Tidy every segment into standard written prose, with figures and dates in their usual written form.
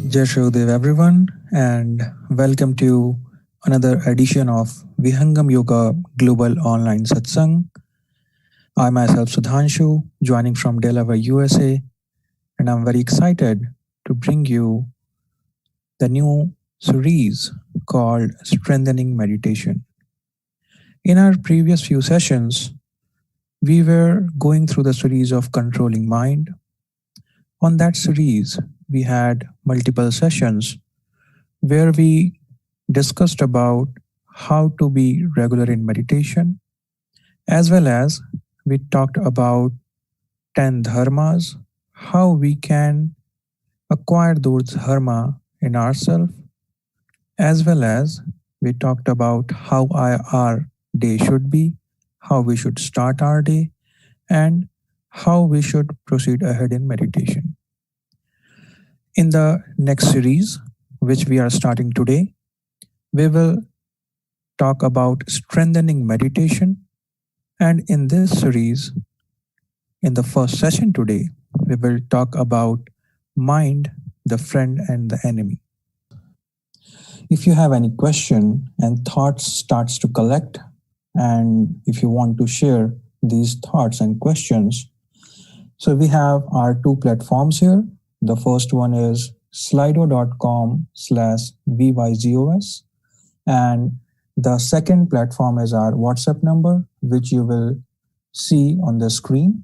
Jai Shridev everyone, and welcome to another edition of Vihangam Yoga Global Online Satsang. I myself Sudhanshu, joining from Delaware, USA, and I'm very excited to bring you the new series called Strengthening Meditation. In our previous few sessions, we were going through the series of controlling mind. On that series, we had multiple sessions where we discussed about how to be regular in meditation, as well as we talked about 10 dharmas, how we can acquire those dharma in ourselves, as well as we talked about how our day should be, how we should start our day, and how we should proceed ahead in meditation. In the next series, which we are starting today, we will talk about strengthening meditation. And in this series, in the first session today, we will talk about mind, the friend and the enemy. If you have any question and thoughts starts to collect, and if you want to share these thoughts and questions, so we have our two platforms here. The first one is slido.com/VYGOS, and the second platform is our WhatsApp number, which you will see on the screen.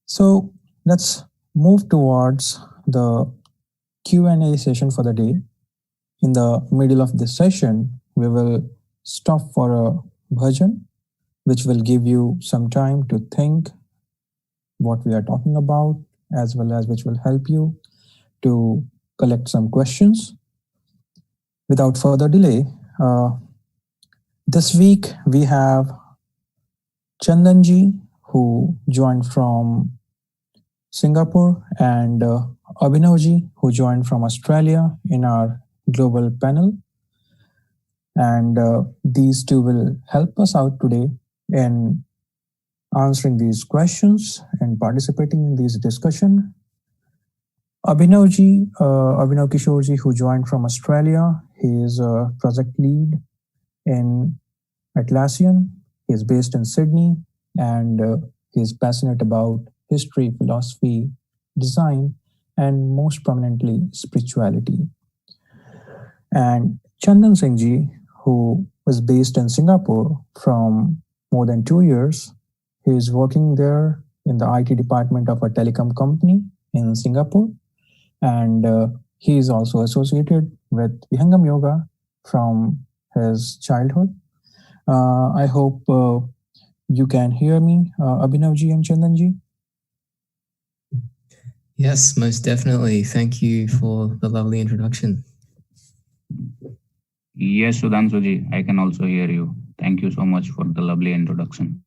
So let's move towards the Q&A session for the day. In the middle of this session, we will stop for a bhajan, which will give you some time to think what we are talking about, as well as which will help you to collect some questions. Without further delay, this week we have Chandan ji, who joined from Singapore, and Abhinav ji, who joined from Australia in our global panel. And these two will help us out today in answering these questions and participating in this discussion. Abhinav Kishore ji, who joined from Australia, he is a project lead in Atlassian. He is based in Sydney, and he is passionate about history, philosophy, design, and most prominently, spirituality. And Chandan Singh ji, who was based in Singapore from more than 2 years. He is working there in the IT department of a telecom company in Singapore, and he is also associated with Vihangam Yoga from his childhood. I hope you can hear me, Abhinav ji and Chandan ji. Yes, most definitely. Thank you for the lovely introduction. Yes, Sudhanshu ji, I can also hear you. Thank you so much for the lovely introduction.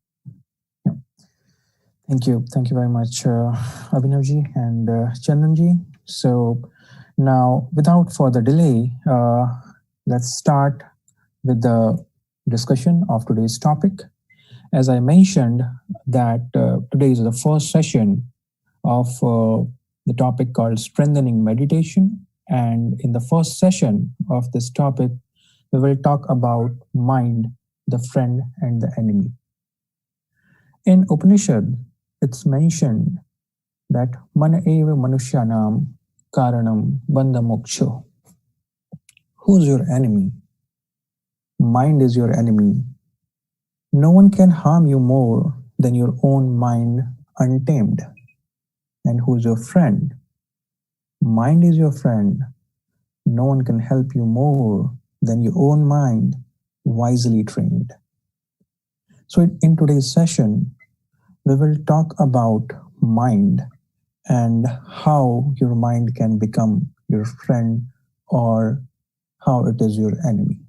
Thank you. Thank you very much, Abhinav ji and Chandan ji. So now, without further delay, let's start with the discussion of today's topic. As I mentioned that today is the first session of the topic called Strengthening Meditation. And in the first session of this topic, we will talk about mind, the friend and the enemy. In Upanishad, it's mentioned that mana eva manushyanam karanam bandha moksha. Who's your enemy? Mind is your enemy. No one can harm you more than your own mind untamed. And who's your friend? Mind is your friend. No one can help you more than your own mind wisely trained. So in today's session, we will talk about mind and how your mind can become your friend or how it is your enemy.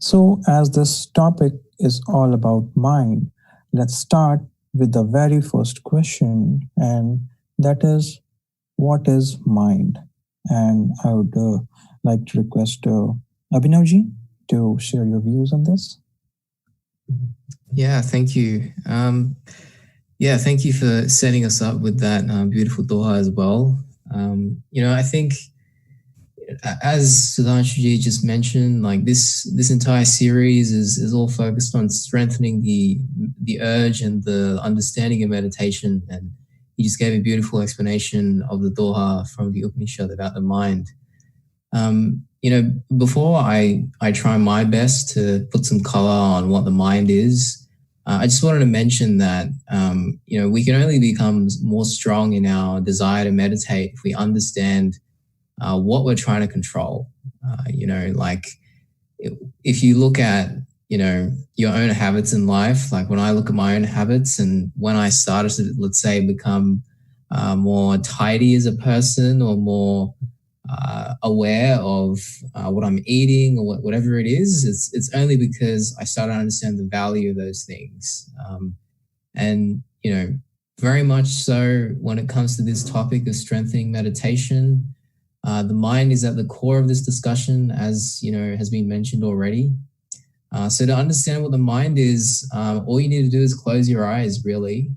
So as this topic is all about mind, let's start with the very first question, and that is, what is mind? And I would like to request Abhinav ji to share your views on this. Yeah, thank you. Thank you for setting us up with that beautiful doha as well. I think as Sudhanshuji just mentioned, like this entire series is all focused on strengthening the urge and the understanding of meditation. And he just gave a beautiful explanation of the Doha from the Upanishad about the mind. Before I try my best to put some color on what the mind is, I just wanted to mention that, we can only become more strong in our desire to meditate if we understand what we're trying to control. If you look at, your own habits in life, like when I look at my own habits and when I started to, let's say, become more tidy as a person or more aware of what I'm eating or whatever it is, it's only because I started to understand the value of those things. And very much so when it comes to this topic of strengthening meditation, the mind is at the core of this discussion, as has been mentioned already. So to understand what the mind is, all you need to do is close your eyes, really.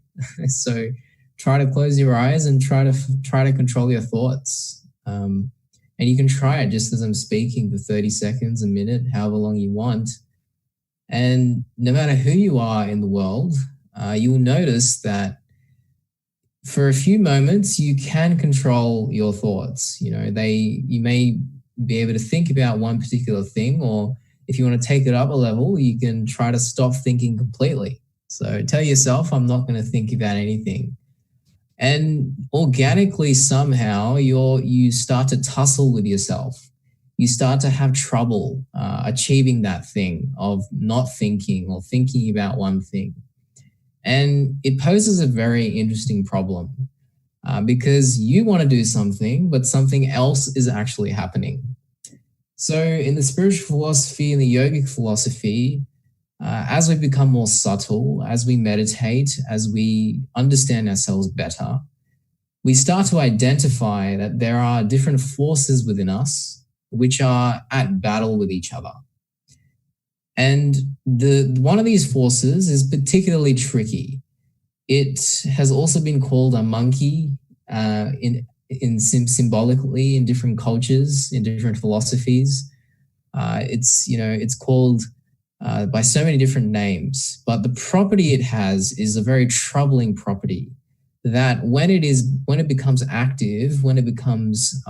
So try to close your eyes and try to control your thoughts. And you can try it just as I'm speaking for 30 seconds, a minute, however long you want. And no matter who you are in the world, you will notice that for a few moments, you can control your thoughts. You may be able to think about one particular thing, or if you want to take it up a level, you can try to stop thinking completely. So tell yourself, I'm not going to think about anything. And organically, somehow, you start to tussle with yourself. You start to have trouble achieving that thing of not thinking or thinking about one thing. And it poses a very interesting problem because you want to do something, but something else is actually happening. So in the spiritual philosophy and the yogic philosophy, as we become more subtle, as we meditate, as we understand ourselves better, we start to identify that there are different forces within us which are at battle with each other. And one of these forces is particularly tricky. It has also been called a monkey symbolically in different cultures, in different philosophies. It's called by so many different names, but the property it has is a very troubling property that when it becomes active, when it becomes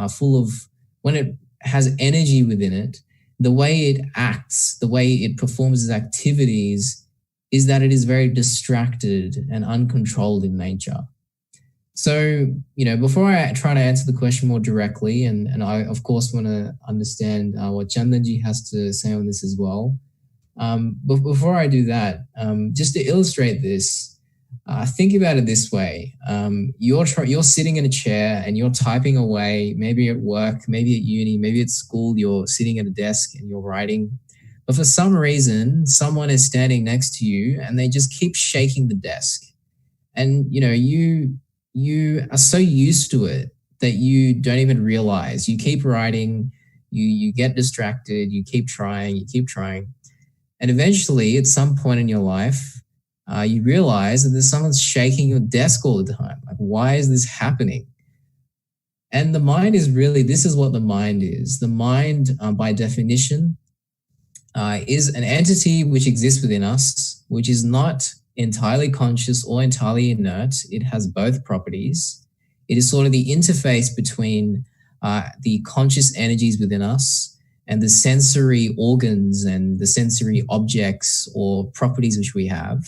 when it has energy within it, the way it acts, the way it performs its activities is that it is very distracted and uncontrolled in nature. So, before I try to answer the question more directly, and I, of course, want to understand what Chandanji has to say on this as well, but before I do that, just to illustrate this, think about it this way. You're sitting in a chair and you're typing away, maybe at work, maybe at uni, maybe at school, you're sitting at a desk and you're writing. But for some reason, someone is standing next to you and they just keep shaking the desk. And, you are so used to it that you don't even realize. You keep writing, you get distracted, you keep trying. And eventually, at some point in your life, you realize that there's someone shaking your desk all the time. Like, why is this happening? And the mind is this is what the mind is. The mind, by definition, is an entity which exists within us, which is not entirely conscious or entirely inert. It has both properties. It is sort of the interface between the conscious energies within us and the sensory organs and the sensory objects or properties which we have.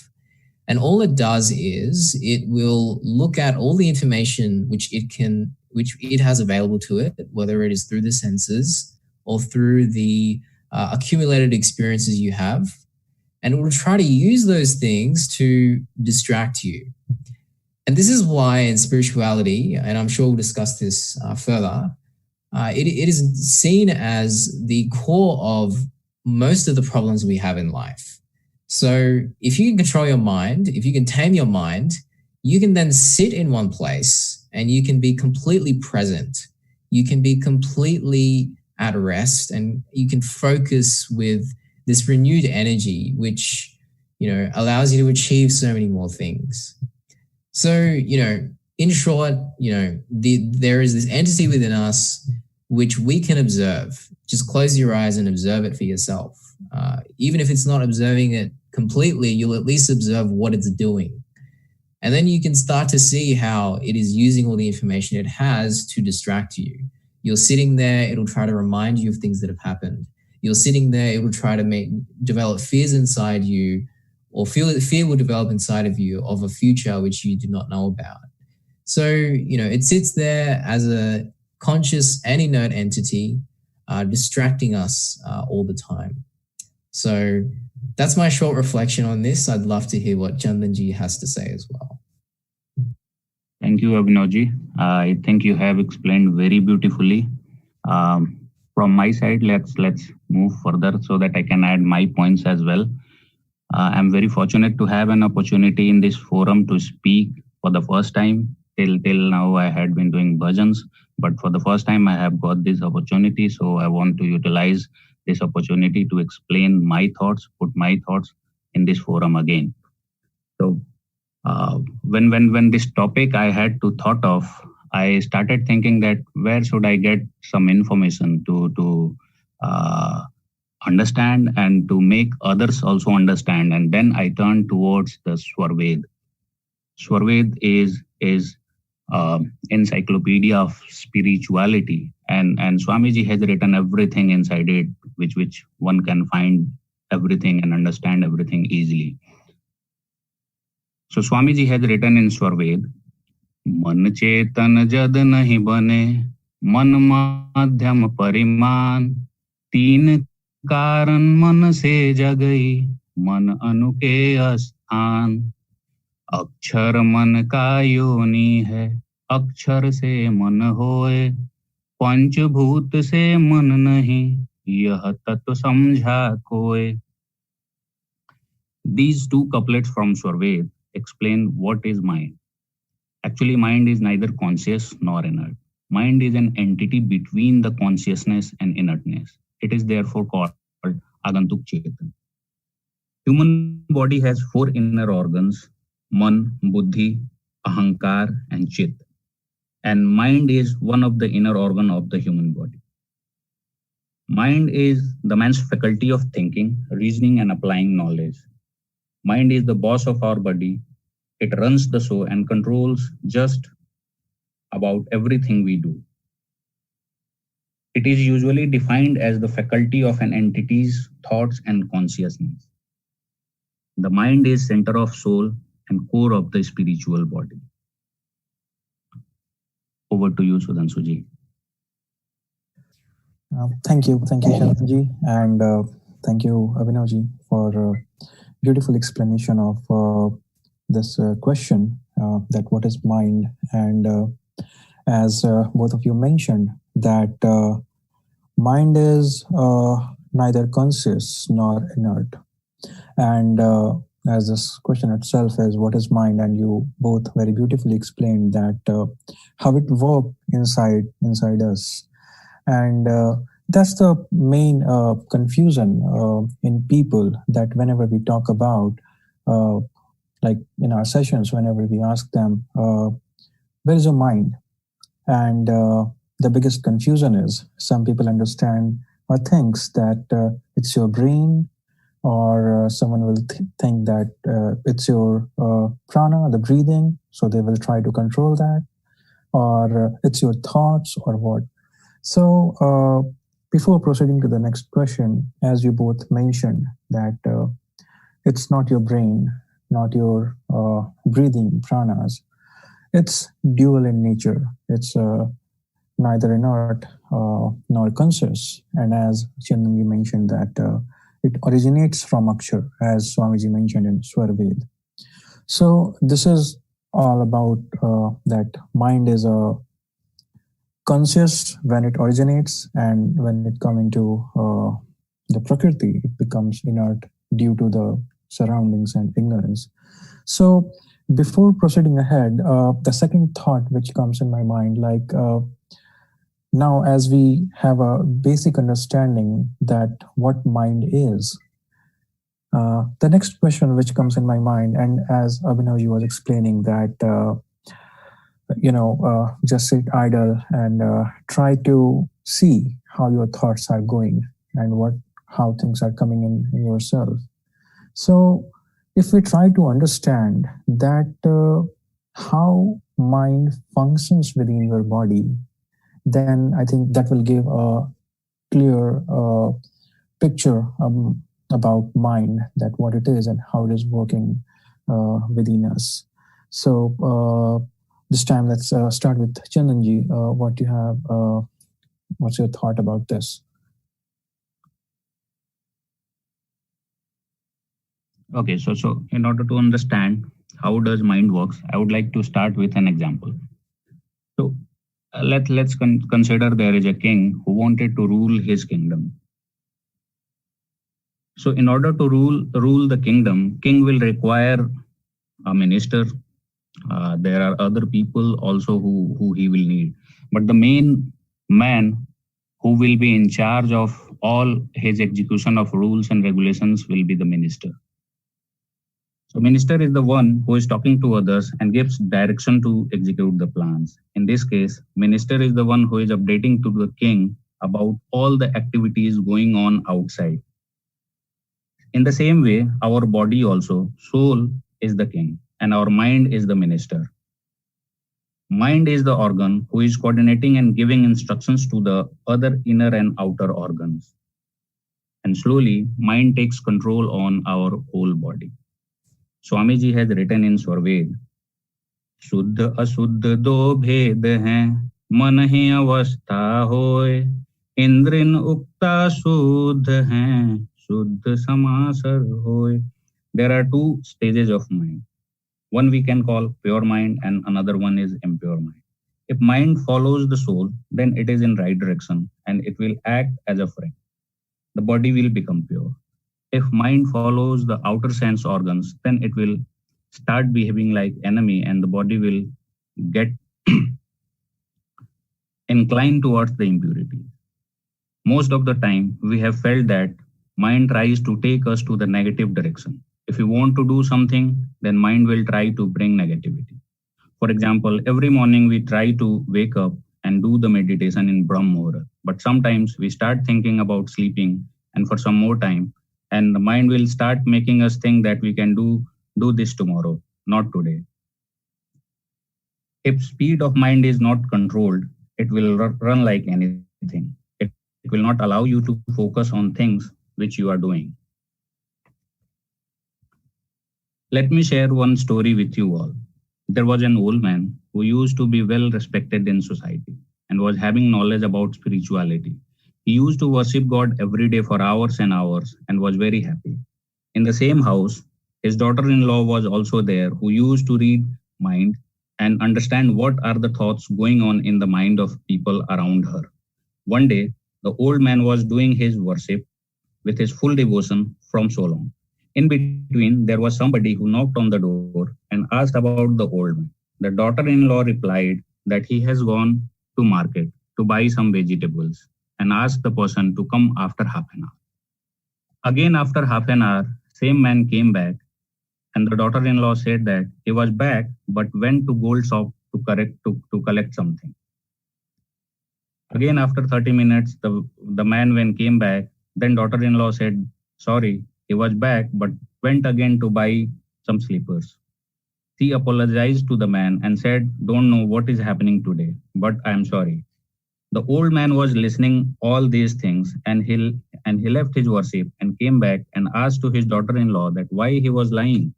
And all it does is it will look at all the information which it has available to it, whether it is through the senses or through the accumulated experiences you have. And it will try to use those things to distract you. And this is why in spirituality, and I'm sure we'll discuss this further, it is seen as the core of most of the problems we have in life. So if you can control your mind, if you can tame your mind, you can then sit in one place and you can be completely present. You can be completely at rest and you can focus with this renewed energy, which, allows you to achieve so many more things. So, in short, there is this entity within us which we can observe. Just close your eyes and observe it for yourself. Even if it's not observing it completely, you'll at least observe what it's doing. And then you can start to see how it is using all the information it has to distract you. You're sitting there, it'll try to remind you of things that have happened. You're sitting there, it will try to develop fears inside you, or fear will develop inside of you of a future which you do not know about. So, it sits there as a conscious and inert entity, distracting us all the time. So that's my short reflection on this. I'd love to hear what Chandanji has to say as well. Thank you, Abhinavji. I think you have explained very beautifully. From my side, let's move further so that I can add my points as well. I'm very fortunate to have an opportunity in this forum to speak for the first time. Till now, I had been doing bhajans, but for the first time, I have got this opportunity. So I want to utilize this opportunity to explain my thoughts, put my thoughts in this forum again. So when this topic I had to thought of, I started thinking that where should I get some information to understand and to make others also understand. And then I turned towards the Swarved. Swarved is encyclopedia of spirituality, and Swamiji has written everything inside it, which one can find everything and understand everything easily. So Swamiji has written in Swarved, मन चेतन जद नहीं बने, मन मध्यम परिमाण, तीन कारण मन से जगई, मन अनुके स्थान, अक्षर मन का योनि है, अक्षर से मन होए, पंचभूत से मन नहीं, यह तत्व समझा कोय. These two couplets from Swarved explain what is mind. Actually, mind is neither conscious nor inert. Mind is an entity between the consciousness and inertness. It is therefore called Agantuk Chetan. Human body has four inner organs, Man, Buddhi, Ahankar, and Chit. And mind is one of the inner organ of the human body. Mind is the man's faculty of thinking, reasoning, and applying knowledge. Mind is the boss of our body. It runs the show and controls just about everything we do. It is usually defined as the faculty of an entity's thoughts and consciousness. The mind is center of soul and core of the spiritual body. Over to you, Sudhanshuji. Thank you, Chandanji, and thank you, Abhinavji, for beautiful explanation of this question, that what is mind. And as both of you mentioned, that mind is neither conscious nor inert. And as this question itself is, what is mind? And you both very beautifully explained that how it works inside us. And that's the main confusion in people, that whenever we talk about, like in our sessions, whenever we ask them, where is your mind? And the biggest confusion is some people understand or thinks that it's your brain, or someone will think that it's your prana, the breathing, so they will try to control that, or it's your thoughts, or what. So before proceeding to the next question, as you both mentioned, that it's not your brain, not your breathing, pranas. It's dual in nature. It's neither inert nor conscious. And as Chandan, you mentioned that it originates from Akshar, as Swamiji mentioned in Swarved. So this is all about that mind is a conscious when it originates, and when it comes into the Prakriti, it becomes inert due to the surroundings and ignorance. So before proceeding ahead, the second thought which comes in my mind, like now as we have a basic understanding that what mind is, the next question which comes in my mind, and as Abhinav was explaining that just sit idle and try to see how your thoughts are going and how things are coming in yourself. So if we try to understand that how mind functions within your body, then I think that will give a clear picture about mind, that what it is and how it is working within us. So this time, let's start with Chandanji. What you have? What's your thought about this? Okay, so in order to understand how does mind works, I would like to start with an example. So let's consider there is a king who wanted to rule his kingdom. So in order to rule the kingdom, king will require a minister. There are other people also who he will need, but the main man who will be in charge of all his execution of rules and regulations will be the minister. So minister is the one who is talking to others and gives direction to execute the plans. In this case, minister is the one who is updating to the king about all the activities going on outside. In the same way, our body also, soul is the king and our mind is the minister. Mind is the organ who is coordinating and giving instructions to the other inner and outer organs. And slowly, mind takes control on our whole body. Swamiji has written in Swarved, शुद्ध अशुद्ध दो भेद हैं, मन ही अवस्था होय, इंद्रिन उक्ता शुद्ध हैं, शुद्ध समासर होय. There are two stages of mind. One we can call pure mind and another one is impure mind. If mind follows the soul, then it is in right direction and it will act as a friend. The body will become pure. If mind follows the outer sense organs, then it will start behaving like enemy and the body will get inclined towards the impurity. Most of the time, we have felt that mind tries to take us to the negative direction. If we want to do something, then mind will try to bring negativity. For example, every morning we try to wake up and do the meditation in Brahm Muhurat. But sometimes we start thinking about sleeping and for some more time, and the mind will start making us think that we can do this tomorrow, not today. If speed of mind is not controlled, it will run like anything. It will not allow you to focus on things which you are doing. Let me share one story with you all. There was an old man who used to be well respected in society and was having knowledge about spirituality. He used to worship God every day for hours and hours and was very happy. In the same house, his daughter-in-law was also there who used to read mind and understand what are the thoughts going on in the mind of people around her. One day, the old man was doing his worship with his full devotion from so long. In between, there was somebody who knocked on the door and asked about the old man. The daughter-in-law replied that he has gone to market to buy some vegetables and asked the person to come after half an hour. Again, after half an hour, same man came back and the daughter-in-law said that he was back but went to gold shop to collect something. Again, after 30 minutes, the man when came back, then daughter-in-law said, sorry, he was back but went again to buy some slippers. She apologized to the man and said, don't know what is happening today, but I am sorry. The old man was listening all these things and he left his worship and came back and asked to his daughter-in-law that why he was lying.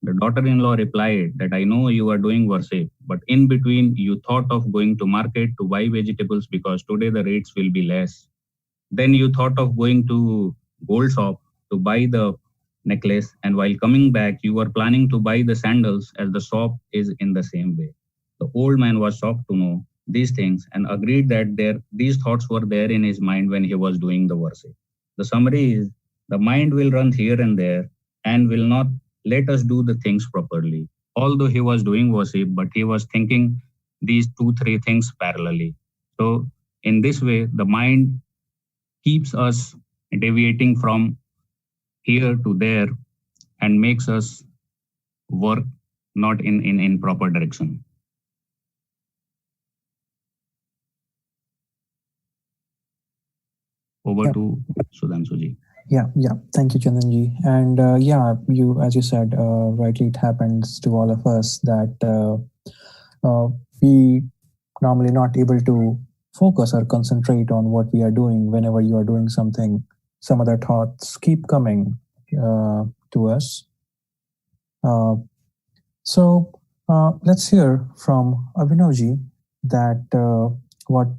The daughter-in-law replied that I know you are doing worship, but in between you thought of going to market to buy vegetables because today the rates will be less. Then you thought of going to gold shop to buy the necklace, and while coming back you were planning to buy the sandals as the shop is in the same way. The old man was shocked to know these things and agreed that these thoughts were there in his mind when he was doing the worship. The summary is the mind will run here and there and will not let us do the things properly. Although he was doing worship, but he was thinking these two, three things parallelly. So in this way, the mind keeps us deviating from here to there and makes us work not in proper direction. Over Yeah, to Sudhanshuji. yeah. Thank you, Chandanji. And yeah, you, as you said, rightly, it happens to all of us that we normally not able to focus or concentrate on what we are doing. Whenever you are doing something, some other thoughts keep coming to us. Uh, so let's hear from Abhinavji that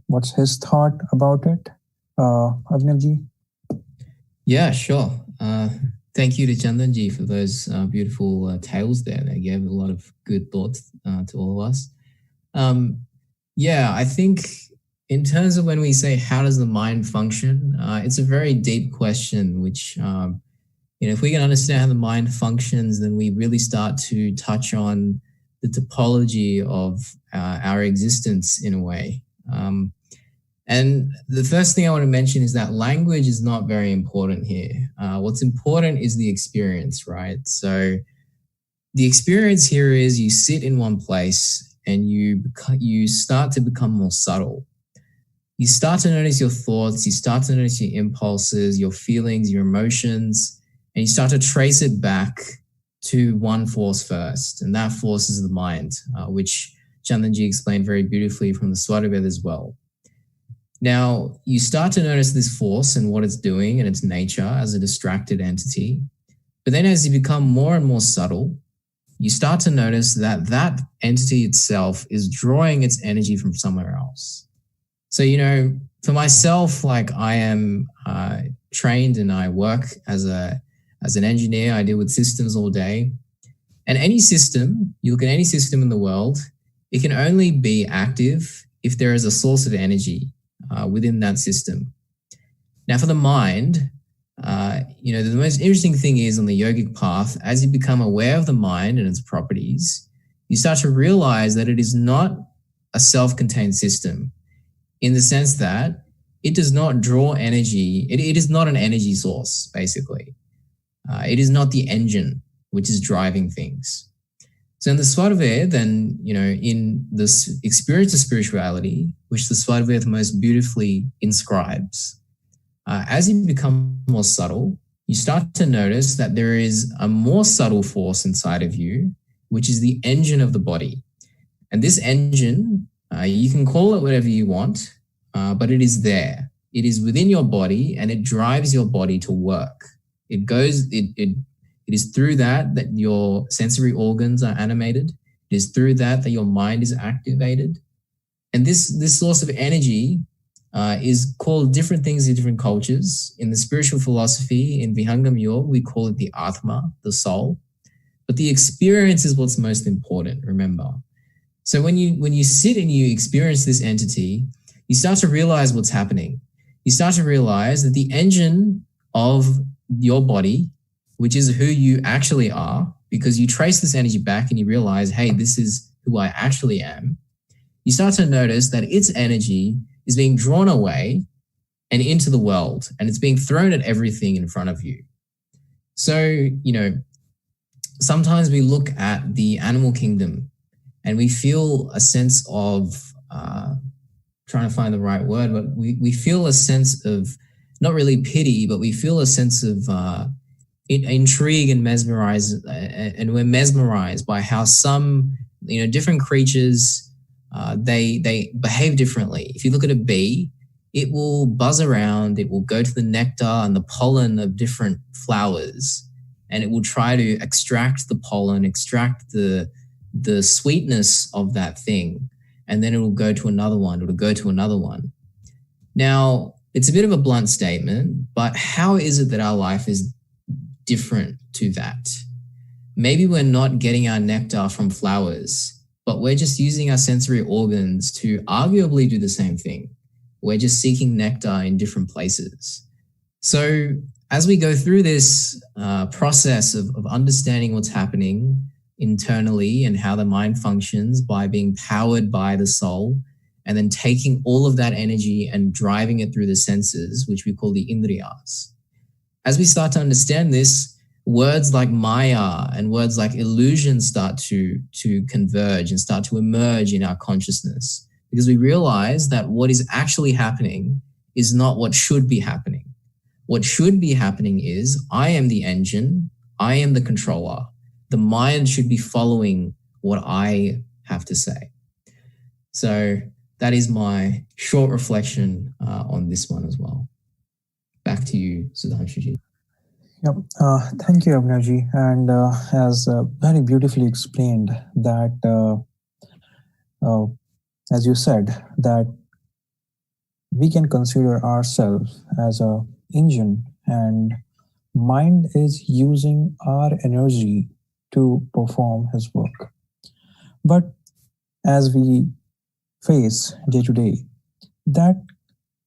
what's his thought about it. Abhinavji. Yeah, sure. Thank you to Chandanji for those beautiful tales there. They gave a lot of good thoughts to all of us. Yeah, I think in terms of when we say how does the mind function, it's a very deep question, which, if we can understand how the mind functions, then we really start to touch on the topology of our existence in a way. And the first thing I want to mention is that language is not very important here. What's important is the experience, right? So the experience here is you sit in one place and you start to become more subtle. You start to notice your thoughts, you start to notice your impulses, your feelings, your emotions, and you start to trace it back to one force first. And that force is the mind, which Chandanji explained very beautifully from the Swadhyaya as well. Now, you start to notice this force and what it's doing and its nature as a distracted entity. But then as you become more and more subtle, you start to notice that that entity itself is drawing its energy from somewhere else. So, for myself, like I am trained and I work as an engineer. I deal with systems all day. And any system, you look at any system in the world, it can only be active if there is a source of energy within that system. Now, for the mind, the most interesting thing is on the yogic path, as you become aware of the mind and its properties, you start to realize that it is not a self-contained system in the sense that it does not draw energy. It is not an energy source, basically. It is not the engine which is driving things. So in the Swadhyaya, then, in this experience of spirituality, which the Swadhyaya most beautifully inscribes, as you become more subtle, you start to notice that there is a more subtle force inside of you, which is the engine of the body. And this engine, you can call it whatever you want, but it is there. It is within your body and it drives your body to work. It is through that your sensory organs are animated. It is through that your mind is activated. And this source of energy is called different things in different cultures. In the spiritual philosophy, in Vihangam Yoga, we call it the Atma, the soul. But the experience is what's most important, remember. So when you sit and you experience this entity, you start to realize what's happening. You start to realize that the engine of your body, which is who you actually are, because you trace this energy back and you realize, hey, this is who I actually am. You start to notice that its energy is being drawn away and into the world, and it's being thrown at everything in front of you. So, sometimes we look at the animal kingdom and we feel a sense of, trying to find the right word, but we feel a sense of not really pity, but we feel a sense of intrigue and and we're mesmerized by how some, different creatures, they behave differently. If you look at a bee, it will buzz around, it will go to the nectar and the pollen of different flowers, and it will try to extract the pollen, extract the sweetness of that thing, and then it will go to another one, it'll go to another one. Now, it's a bit of a blunt statement, but how is it that our life is different to that? Maybe we're not getting our nectar from flowers, but we're just using our sensory organs to arguably do the same thing. We're just seeking nectar in different places. So as we go through this process of understanding what's happening internally and how the mind functions by being powered by the soul, and then taking all of that energy and driving it through the senses, which we call the indriyas. As we start to understand this, words like maya and words like illusion start to converge and start to emerge in our consciousness, because we realize that what is actually happening is not what should be happening. What should be happening is I am the engine, I am the controller. The mind should be following what I have to say. So that is my short reflection on this one as well. Back to you, Sudhanshuji. Yep. Thank you, Abhinavji. And as very beautifully explained that, as you said, that we can consider ourselves as a engine, and mind is using our energy to perform his work. But as we face day to day, that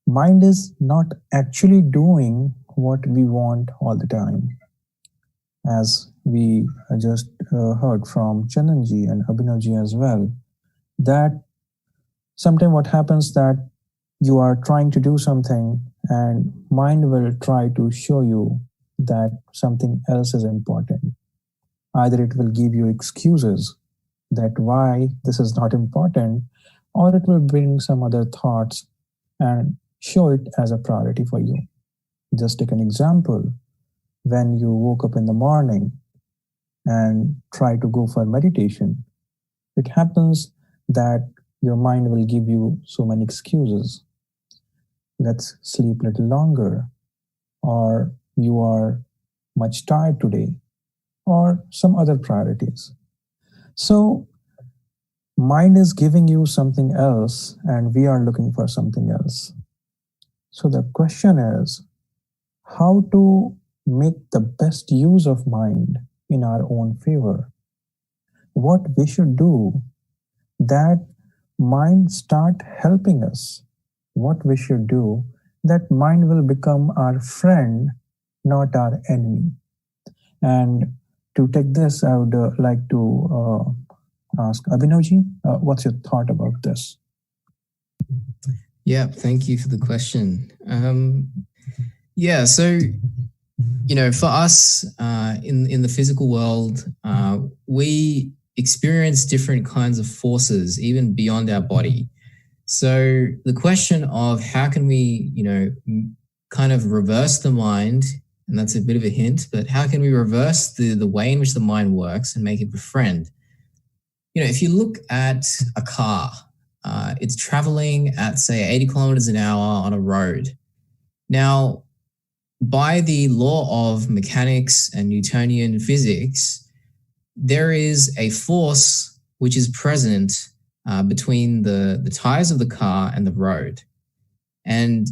mind is not actually doing what we want all the time. As we just heard from Chandanji and Abhinavji as well, that sometimes what happens that you are trying to do something and mind will try to show you that something else is important. Either it will give you excuses that why this is not important, or it will bring some other thoughts and show it as a priority for you. Just take an example. When you woke up in the morning and try to go for meditation, it happens that your mind will give you so many excuses. Let's sleep a little longer, or you are much tired today, or some other priorities. So mind is giving you something else and we are looking for something else. So the question is how to make the best use of mind in our own favor. What we should do that mind start helping us. What we should do that mind will become our friend, not our enemy. And to take this, I would like to ask Abhinavji, what's your thought about this? Yeah, thank you for the question. So for us in the physical world, we experience different kinds of forces even beyond our body. So the question of how can we, kind of reverse the mind, and that's a bit of a hint, but how can we reverse the way in which the mind works and make it a friend? If you look at a car, it's traveling at, say, 80 kilometers an hour on a road. Now, by the law of mechanics and Newtonian physics, there is a force which is present between the tires of the car and the road. And,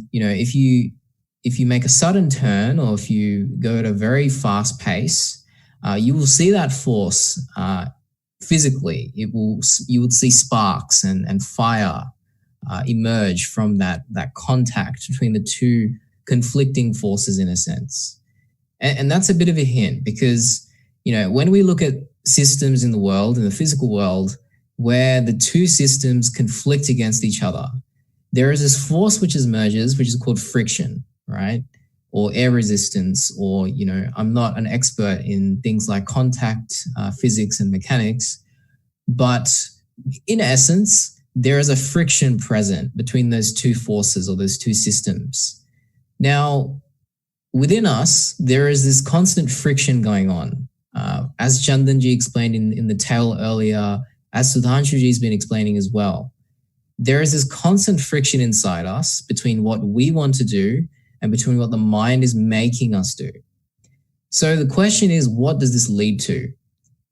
if you make a sudden turn or if you go at a very fast pace, you will see that force physically. You would see sparks and fire emerge from that contact between the two conflicting forces in a sense. And that's a bit of a hint because, when we look at systems in the world, in the physical world, where the two systems conflict against each other, there is this force which emerges, which is called friction, right? Or air resistance, or, I'm not an expert in things like contact physics and mechanics, but in essence, there is a friction present between those two forces or those two systems. Now, within us, there is this constant friction going on. As Chandanji explained in the tale earlier, as Sudhanshuji has been explaining as well, there is this constant friction inside us between what we want to do and between what the mind is making us do. So the question is, what does this lead to?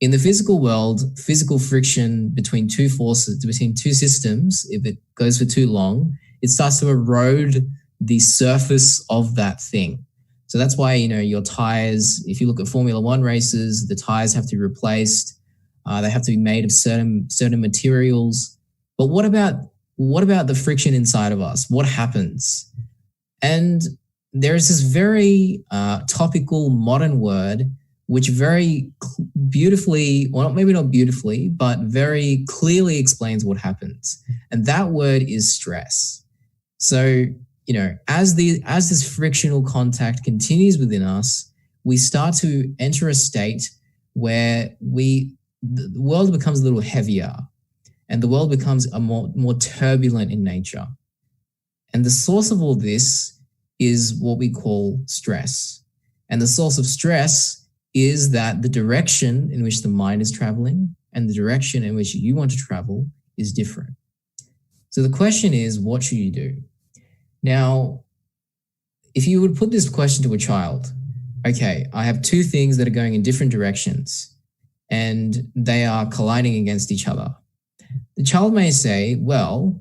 In the physical world, physical friction between two forces, between two systems, if it goes for too long, it starts to erode the surface of that thing. So that's why, your tires, if you look at Formula One races, the tires have to be replaced. They have to be made of certain materials. But what about the friction inside of us? What happens? And there is this very topical modern word which very beautifully, well, maybe not beautifully, but very clearly explains what happens. And that word is stress. So, as this frictional contact continues within us, we start to enter a state where the world becomes a little heavier and the world becomes more turbulent in nature. And the source of all this is what we call stress. And the source of stress is that the direction in which the mind is traveling and the direction in which you want to travel is different. So the question is, what should you do? Now, if you would put this question to a child, okay, I have two things that are going in different directions and they are colliding against each other. The child may say, well,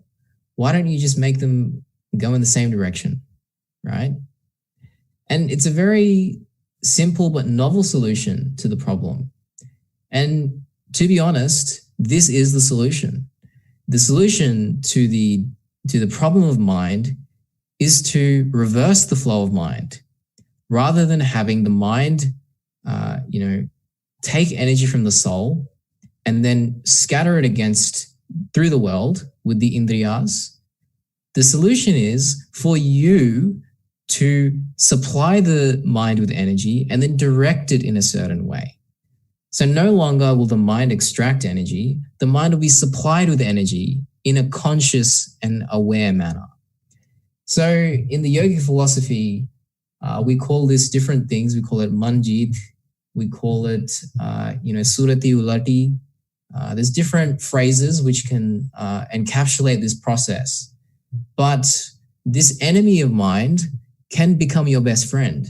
why don't you just make them go in the same direction, right? And it's a very simple but novel solution to the problem. And to be honest, this is the solution. The solution to the problem of mind is to reverse the flow of mind. Rather than having the mind, take energy from the soul and then scatter it through the world with the indriyas, the solution is for you to supply the mind with energy and then direct it in a certain way. So no longer will the mind extract energy, the mind will be supplied with energy in a conscious and aware manner. So in the yogic philosophy, we call this different things. We call it manjit. We call it, surati ulati. There's different phrases which can encapsulate this process. But this enemy of mind can become your best friend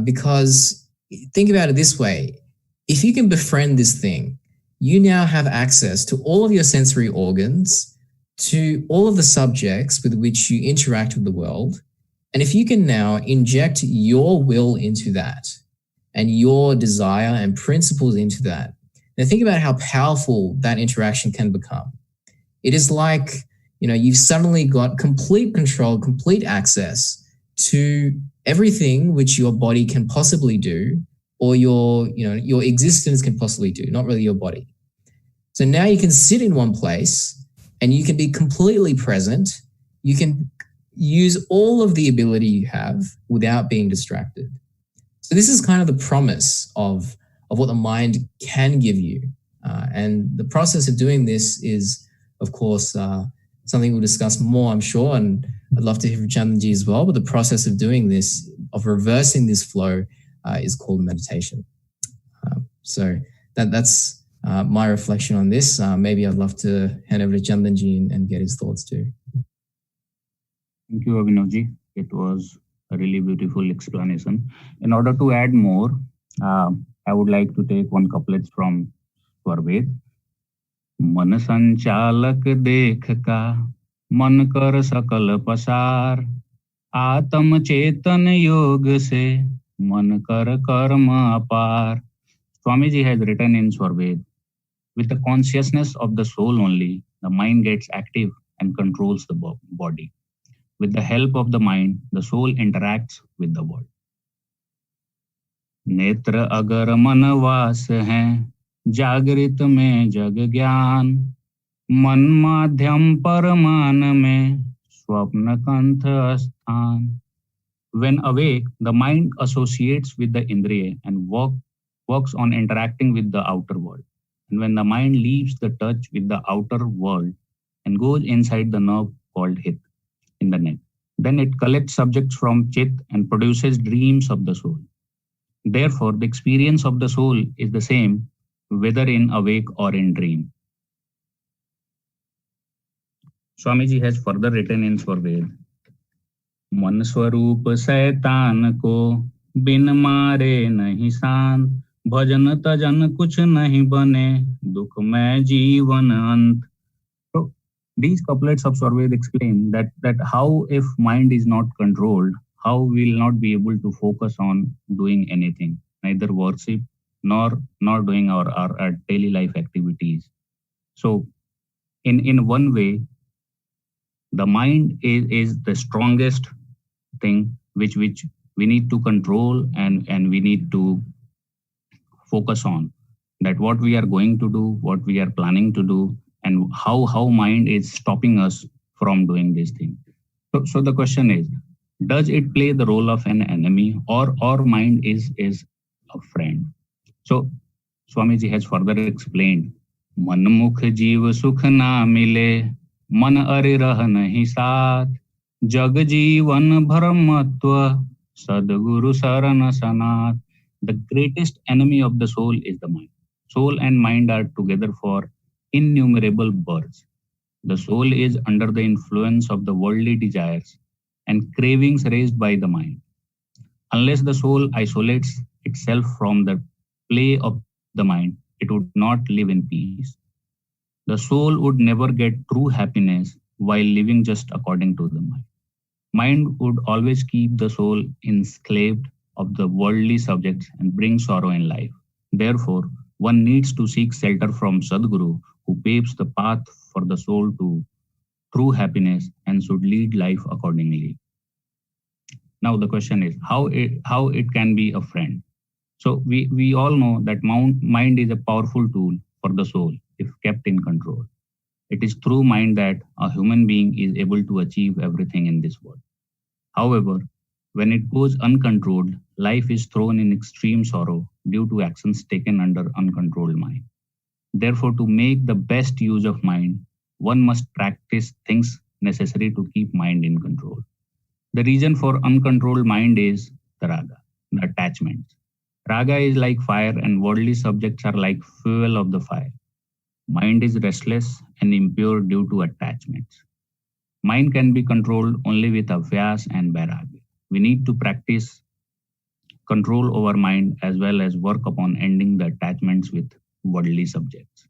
because think about it this way. If you can befriend this thing, you now have access to all of your sensory organs, to all of the subjects with which you interact with the world. And if you can now inject your will into that and your desire and principles into that, now think about how powerful that interaction can become. It is like, you've suddenly got complete control, complete access to everything which your body can possibly do or your existence can possibly do, not really your body. So now you can sit in one place and you can be completely present. You can use all of the ability you have without being distracted. So this is kind of the promise of what the mind can give you. And the process of doing this is, of course, something we'll discuss more, I'm sure, and I'd love to hear from Chandan as well. But the process of doing this, of reversing this flow, is called meditation. So that's my reflection on this. Maybe I'd love to hand over to Chandan and get his thoughts too. Thank you, Abhinavji. It was a really beautiful explanation. In order to add more, I would like to take one couplet from Swarved. मन संचालक देख का मन कर सकल पसार आत्म चेतन योग से मन कर कर्म अपार. Swamiji has written in Swarved, with the consciousness of the soul only, the mind gets active and controls the body. With the help of the mind, the soul interacts with the world. नेत्र अगर मन वास हैं जागृत में जग ज्ञान मन माध्यम परमान में स्वप्न कंथ स्थान. When awake, the mind associates with the indriya and works on interacting with the outer world. And when the mind leaves the touch with the outer world and goes inside the nerve called hit in the neck, then it collects subjects from chit and produces dreams of the soul. Therefore, the experience of the soul is the same whether in awake or in dream. Swamiji has further written in Swarved, मन स्वरूप शैतान को बिन मारे नहीं शांत भजन तजन कुछ नहीं बने दुखमय जीवन अंत. So these couplets of Swarved explain that how if mind is not controlled, how we will not be able to focus on doing anything, neither worship nor doing our daily life activities. So in one way, the mind is the strongest thing which we need to control and we need to focus on, that what we are going to do, what we are planning to do, and how mind is stopping us from doing this thing. So the question is, does it play the role of an enemy or mind is a friend? So Swamiji has further explained, मन मुख जीव सुख ना मिले मन अरे रह नहीं साथ जग जीवन भरमत्व Sadguru Sarana Sanat. The greatest enemy of the soul is the mind. Soul and mind are together for innumerable births. The soul is under the influence of the worldly desires and cravings raised by the mind. Unless the soul isolates itself from the play of the mind, it would not live in peace. The soul would never get true happiness while living just according to the mind. Mind would always keep the soul enslaved of the worldly subjects and bring sorrow in life. Therefore, one needs to seek shelter from Sadguru, who paves the path for the soul to true happiness and should lead life accordingly. Now the question is how it can be a friend. So we all know that mind is a powerful tool for the soul if kept in control. It is through mind that a human being is able to achieve everything in this world. However, when it goes uncontrolled, life is thrown in extreme sorrow due to actions taken under uncontrolled mind. Therefore, to make the best use of mind, one must practice things necessary to keep mind in control. The reason for uncontrolled mind is the raga, the attachments. Raga is like fire, and worldly subjects are like fuel of the fire. Mind is restless and impure due to attachments. Mind can be controlled only with abhyas and vairagya. We need to practice control over mind as well as work upon ending the attachments with worldly subjects.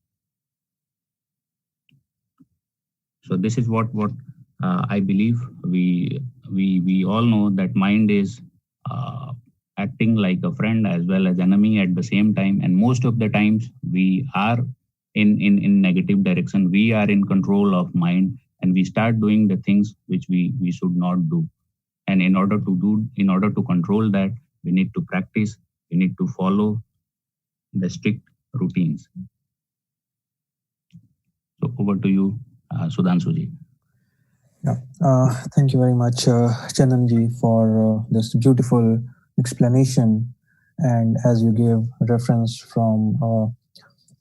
So this is what I believe. We all know that mind is uh, acting like a friend as well as enemy at the same time, and most of the times we are in negative direction. We are in control of mind, and we start doing the things which we should not do. And in order to control that, we need to practice. We need to follow the strict routines. So over to you, Sudhanshuji. Yeah. Thank you very much, Chandanji, for this beautiful explanation. And as you gave reference from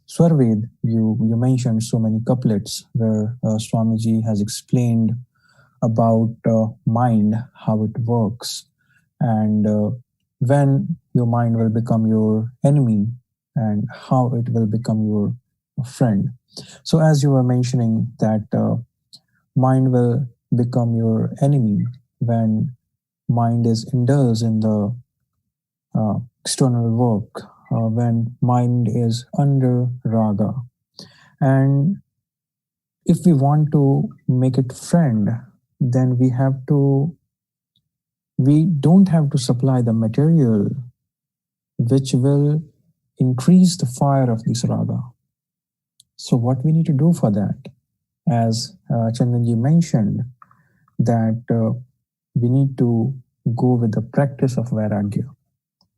Swarved, you mentioned so many couplets where Swamiji has explained about mind, how it works, and when your mind will become your enemy and how it will become your friend. So, as you were mentioning, that mind will become your enemy when mind is indulged in the external work, when mind is under raga. And if we want to make it friend, then we don't have to supply the material which will increase the fire of this raga. So what we need to do for that, as Chandanji mentioned, that we need to go with the practice of vairagya.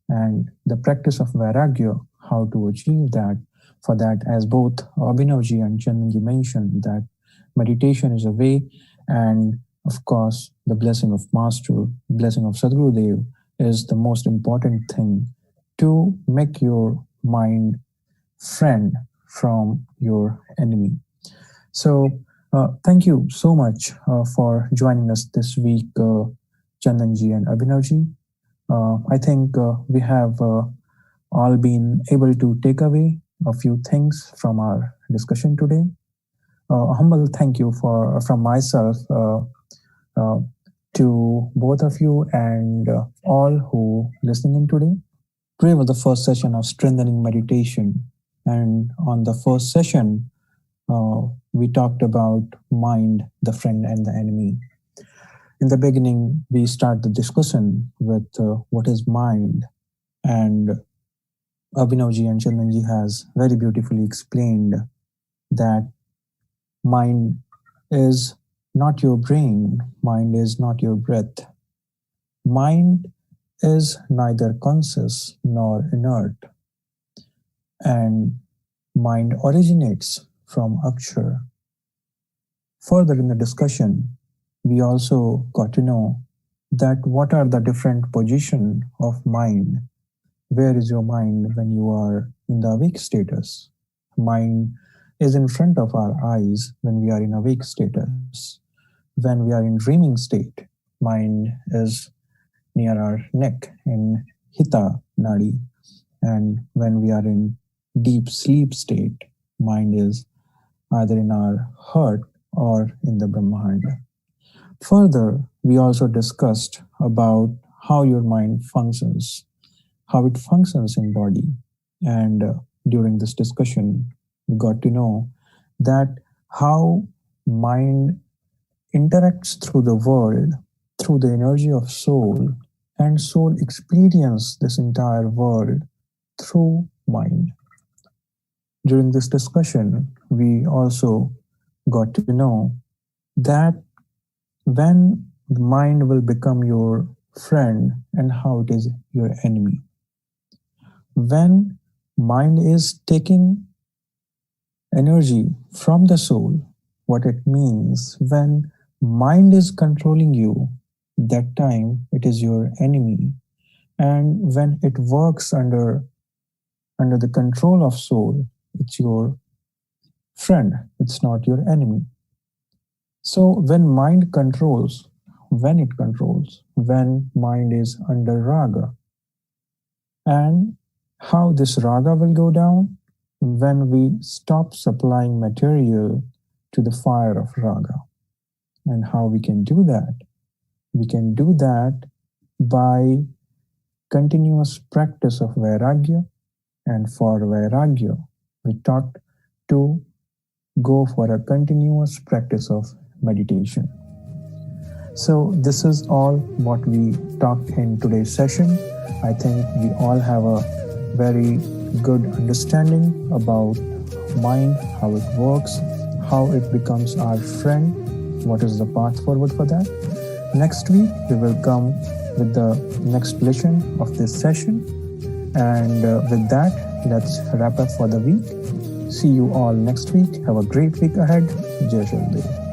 And the practice of vairagya, how to achieve that, for that, as both Abhinavji and Chandanji mentioned, that meditation is a way, and of course, the blessing of Master, blessing of Sadgurudev is the most important thing to make your mind friend from your enemy. So, thank you so much for joining us this week, Chandanji and Abhinavji. I think we have all been able to take away a few things from our discussion today. A humble thank you from myself uh, to both of you and all who listening in today. Today was the first session of strengthening meditation, and on the first session, we talked about mind, the friend, and the enemy. In the beginning, we start the discussion with what is mind, and Abhinavji and Chandanji has very beautifully explained that mind is not your brain, mind is not your breath. Mind is neither conscious nor inert, and mind originates from Akshar. Further in the discussion, we also got to know that what are the different position of mind. Where is your mind when you are in the awake status? Mind is in front of our eyes when we are in awake status. When we are in dreaming state, mind is near our neck in Hita Nadi. And when we are in deep sleep state, mind is either in our heart or in the Brahmanda. Further, we also discussed about how your mind functions, how it functions in body. And during this discussion, we got to know that how mind interacts through the world, through the energy of soul, and soul experience this entire world through mind. During this discussion, we also got to know that when the mind will become your friend and how it is your enemy. When mind is taking energy from the soul, what it means when mind is controlling you, that time it is your enemy. And when it works under the control of soul, it's your friend, it's not your enemy. So when mind controls, when mind is under raga, and how this raga will go down when we stop supplying material to the fire of raga. And how we can do that? We can do that by continuous practice of vairagya. And for vairagya, we taught to go for a continuous practice of meditation. So this is all what we talked in today's session. I think we all have a very good understanding about mind, how it works, how it becomes our friend, what is the path forward for that. Next week, we will come with the next lesson of this session. And with that, let's wrap up for the week. See you all next week. Have a great week ahead. Jai Shri Dev.